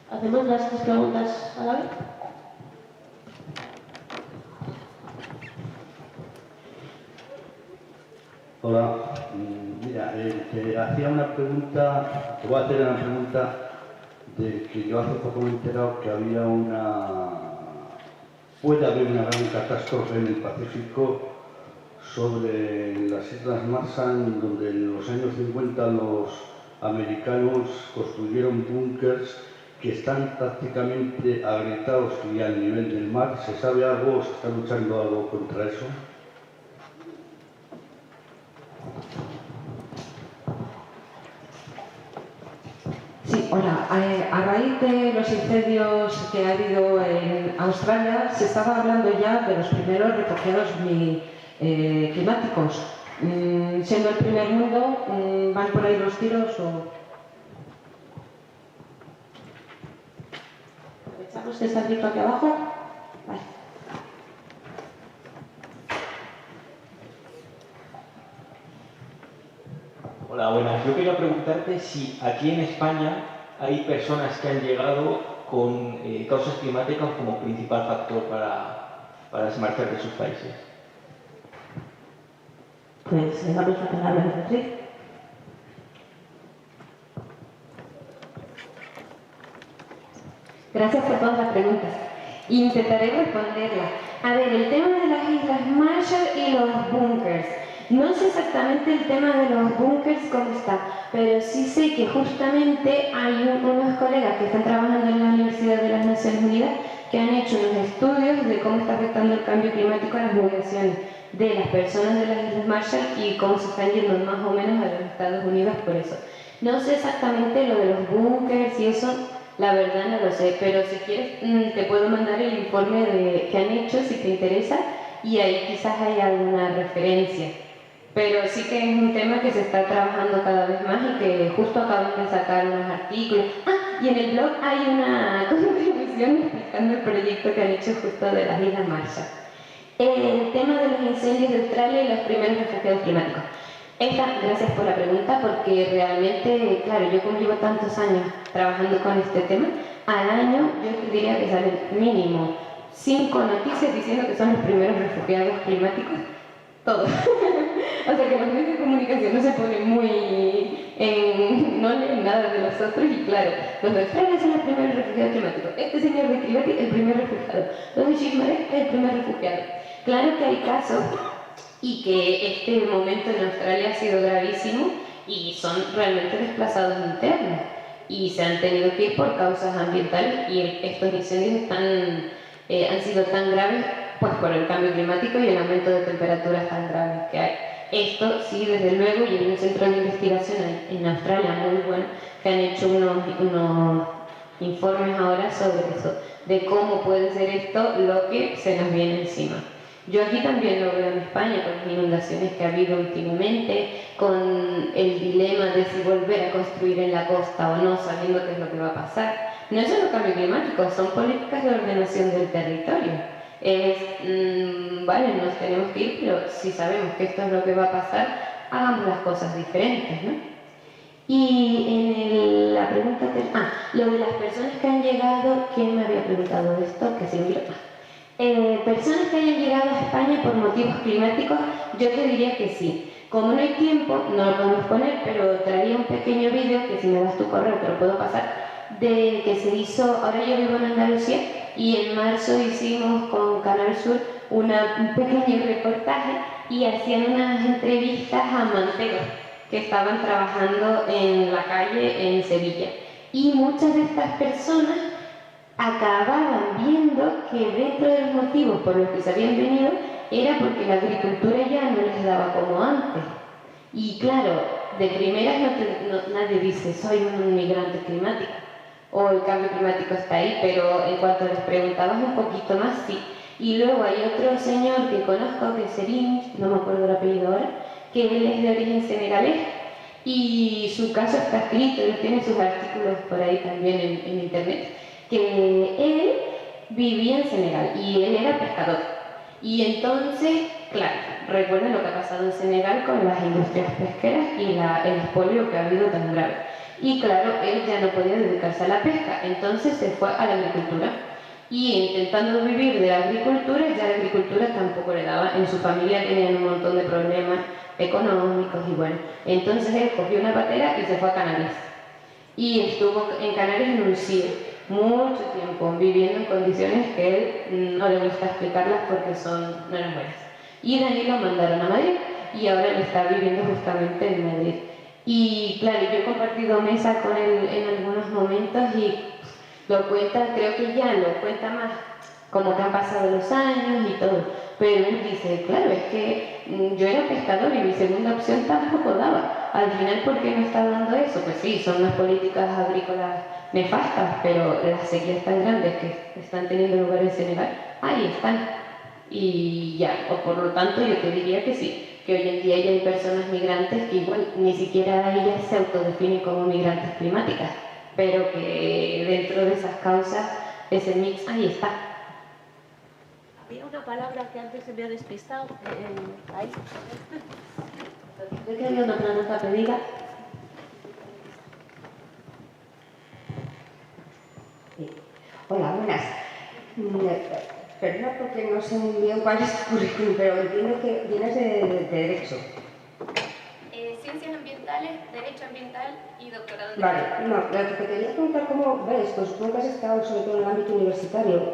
S1: ¿Hacemos las 3 preguntas a la vez?
S4: Hola, mira, te hacía una pregunta, te voy a hacer una pregunta de que yo hace poco me he enterado que puede haber una gran catástrofe en el Pacífico sobre las Islas Marshall, donde en los años 50 los americanos construyeron búnkers que están prácticamente agrietados y al nivel del mar. ¿Se sabe algo? ¿Se está luchando algo contra eso?
S5: Sí, hola. A raíz de los incendios que ha habido en Australia, se estaba hablando ya de los primeros refugiados climáticos. Siendo el primer mundo, ¿van por ahí los tiros o...?
S1: Aprovechamos que está el micro aquí abajo. Vale.
S6: Hola, buenas. Yo quería preguntarte si aquí en España hay personas que han llegado con causas climáticas como principal factor para desmarchar de sus países.
S1: Pues le damos la palabra a Beatriz.
S2: Gracias por todas las preguntas. Intentaré responderlas. A ver, el tema de las Islas Marshall y los búnkers. No sé exactamente el tema de los búnkers cómo está, pero sí sé que justamente hay unos colegas que están trabajando en la Universidad de las Naciones Unidas que han hecho unos estudios de cómo está afectando el cambio climático a las migraciones de las personas de las Islas Marshall y cómo se están yendo más o menos a los Estados Unidos por eso. No sé exactamente lo de los búnkers y eso, la verdad no lo sé, pero si quieres te puedo mandar el informe que han hecho si te interesa y ahí quizás hay alguna referencia. Pero sí que es un tema que se está trabajando cada vez más y que justo acaban de sacar unos artículos. Ah, y en el blog hay una contribución explicando el proyecto que han hecho justo de las Islas Marshall. El tema de los incendios de Australia y los primeros refugiados climáticos. Gracias por la pregunta, porque realmente, claro, yo como llevo tantos años trabajando con este tema, al año yo te diría que salen mínimo 5 noticias diciendo que son los primeros refugiados climáticos. Todos. O sea que los medios de comunicación no se ponen no leen nada de los otros y claro, los de Australia son los primeros refugiados climáticos. Este señor de Kiribati, el primer refugiado. Los de Shismaré, el primer refugiado. Claro que hay casos y que este momento en Australia ha sido gravísimo y son realmente desplazados internos y se han tenido que ir por causas ambientales y estos incendios han sido tan graves pues por el cambio climático y el aumento de temperaturas tan graves que hay. Esto sí, desde luego, y hay un centro de investigación en Australia muy bueno que han hecho unos informes ahora sobre eso, de cómo puede ser esto lo que se nos viene encima. Yo aquí también lo veo en España con las inundaciones que ha habido últimamente, con el dilema de si volver a construir en la costa o no, sabiendo qué es lo que va a pasar. No es solo cambio climático, son políticas de ordenación del territorio. Vale, nos tenemos que ir, pero si sabemos que esto es lo que va a pasar, hagamos las cosas diferentes, ¿no? Y la pregunta lo de las personas que han llegado, ¿quién me había preguntado de esto? Que se me olvidó. Personas que hayan llegado a España por motivos climáticos, yo te diría que sí. Como no hay tiempo, no lo podemos poner, pero traería un pequeño vídeo que si me das tu correo te lo puedo pasar, de que se hizo, ahora yo vivo en Andalucía, y en marzo hicimos con Canal Sur un pequeño reportaje y hacían unas entrevistas a manteros que estaban trabajando en la calle en Sevilla. Y muchas de estas personas acababan viendo que dentro de los motivos por los que se habían venido era porque la agricultura ya no les daba como antes. Y claro, de primeras nadie dice soy un migrante climático o el cambio climático está ahí, pero en cuanto les preguntabas un poquito más, sí. Y luego hay otro señor que conozco, que es Serin, no me acuerdo el apellido ahora, que él es de origen senegalés y su caso está escrito, él tiene sus artículos por ahí también en internet, que él vivía en Senegal y él era pescador. Y entonces, claro, recuerden lo que ha pasado en Senegal con las industrias pesqueras y el expolio que ha habido tan grave. Y claro, él ya no podía dedicarse a la pesca, entonces se fue a la agricultura. Y intentando vivir de la agricultura, ya la agricultura tampoco le daba. En su familia tenían un montón de problemas económicos y bueno. Entonces él cogió una patera y se fue a Canarias. Y estuvo en Canarias en un CIE, mucho tiempo, viviendo en condiciones que él no le gusta explicarlas porque no eran buenas. Y de ahí lo mandaron a Madrid y ahora él está viviendo justamente en Madrid. Y claro, yo he compartido mesa con él en algunos momentos y lo cuenta, creo que ya lo cuenta más como que han pasado los años y todo. Pero él dice, claro, es que yo era pescador y mi segunda opción tampoco daba. Al final, ¿por qué no está dando eso? Pues sí, son unas políticas agrícolas nefastas, pero las sequías tan grandes que están teniendo lugar en Senegal, ahí están. Y ya, o por lo tanto yo te diría que sí, que hoy en día ya hay personas migrantes que igual ni siquiera ellas se autodefinen como migrantes climáticas, pero que dentro de esas causas, ese mix, ahí está.
S3: Había una palabra que antes se me ha despistado. Ahí.
S1: Yo que había una pregunta pedida.
S7: Perdona porque no sé muy bien cuál es tu currículum, pero entiendo que vienes de Derecho.
S8: Ciencias ambientales, Derecho ambiental y doctorado en
S7: Vale,
S8: Derecho.
S7: no, lo que te quería preguntar, ¿cómo ves? Pues tú que has estado sobre todo en el ámbito universitario,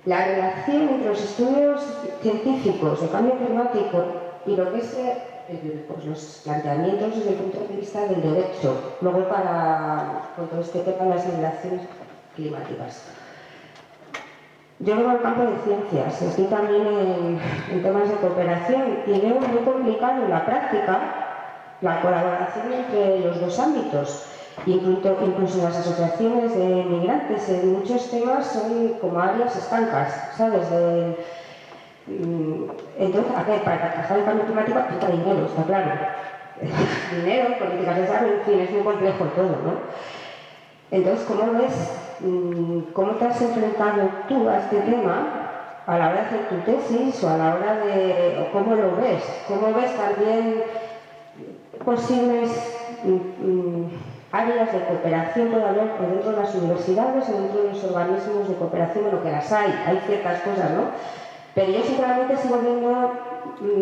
S7: la relación entre los estudios científicos de cambio climático y lo que es pues los planteamientos desde el punto de vista del derecho, luego con todo este tema de las migraciones climáticas. Yo vengo al campo de ciencias, estoy también en temas de cooperación y veo muy complicado en la práctica la colaboración entre los dos ámbitos. Incluso las asociaciones de migrantes en muchos temas son como áreas estancas, ¿sabes? Entonces, a ver, para trabajar el cambio climático necesita dinero, está claro. Dinero, políticas de desarrollo, en fin, es muy complejo todo, ¿no? Entonces, ¿cómo ves, cómo te has enfrentado tú a este tema a la hora de hacer tu tesis o a la hora de, o cómo lo ves? ¿Cómo ves también posibles áreas de cooperación puede haber dentro de las universidades o dentro de los organismos de cooperación? Bueno, que las hay ciertas cosas, ¿no? Pero yo sinceramente sigo viendo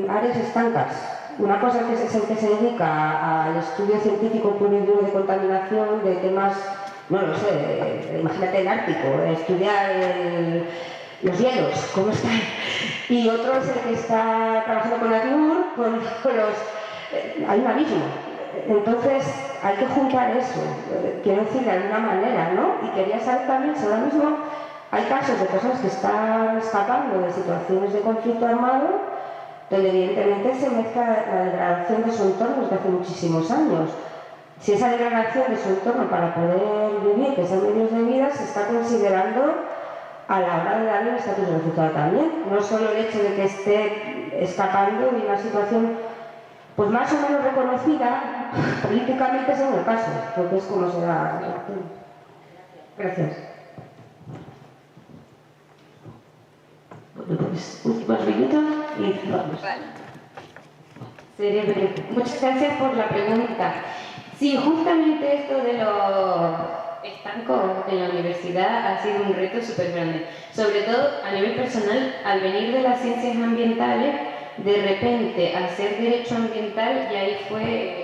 S7: áreas estancas. Una cosa es el que se dedica al estudio científico puro y duro de contaminación, de temas, no lo sé, imagínate el Ártico, estudiar los hielos, cómo están. Y otro es el que está trabajando con ACNUR, con los... hay un abismo. Entonces hay que juntar eso, quiero decir de alguna manera, ¿no? Y quería saber también si ahora mismo hay casos de personas que están escapando de situaciones de conflicto armado, donde evidentemente se mezcla la degradación de su entorno desde hace muchísimos años. Si esa degradación de su entorno para poder vivir, que sean medios de vida, se está considerando a la hora de darle el estatus de refugiado también. No solo el hecho de que esté escapando de una situación pues más o menos reconocida políticamente según el caso, porque es como se da. Gracias.
S2: Bueno, pues últimos minutos y vamos. Seré breve. Muchas gracias por la pregunta. Sí, justamente esto de los estancos en la universidad ha sido un reto súper grande. Sobre todo a nivel personal, al venir de las ciencias ambientales, de repente hacer derecho ambiental y ahí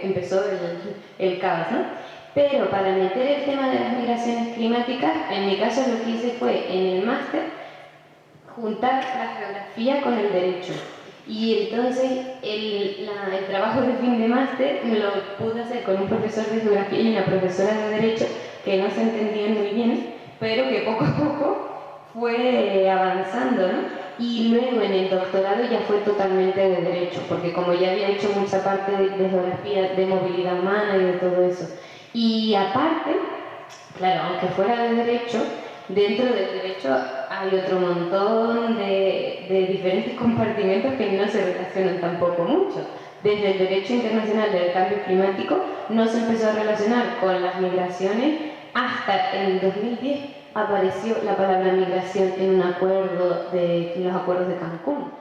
S2: empezó el caos, ¿no? Pero para meter el tema de las migraciones climáticas, en mi caso lo que hice fue en el máster juntar la geografía con el derecho. Y entonces el trabajo de fin de máster lo pude hacer con un profesor de geografía y una profesora de derecho que no se entendían muy bien, pero que poco a poco fue avanzando, ¿no? Y luego en el doctorado ya fue totalmente de derecho, porque como ya había hecho mucha parte de geografía, de movilidad humana y de todo eso. Y aparte, claro, aunque fuera de derecho, dentro del derecho hay otro montón de diferentes compartimentos que no se relacionan tampoco mucho. Desde el derecho internacional del cambio climático no se empezó a relacionar con las migraciones hasta en 2010 apareció la palabra migración en un acuerdo en los acuerdos de Cancún.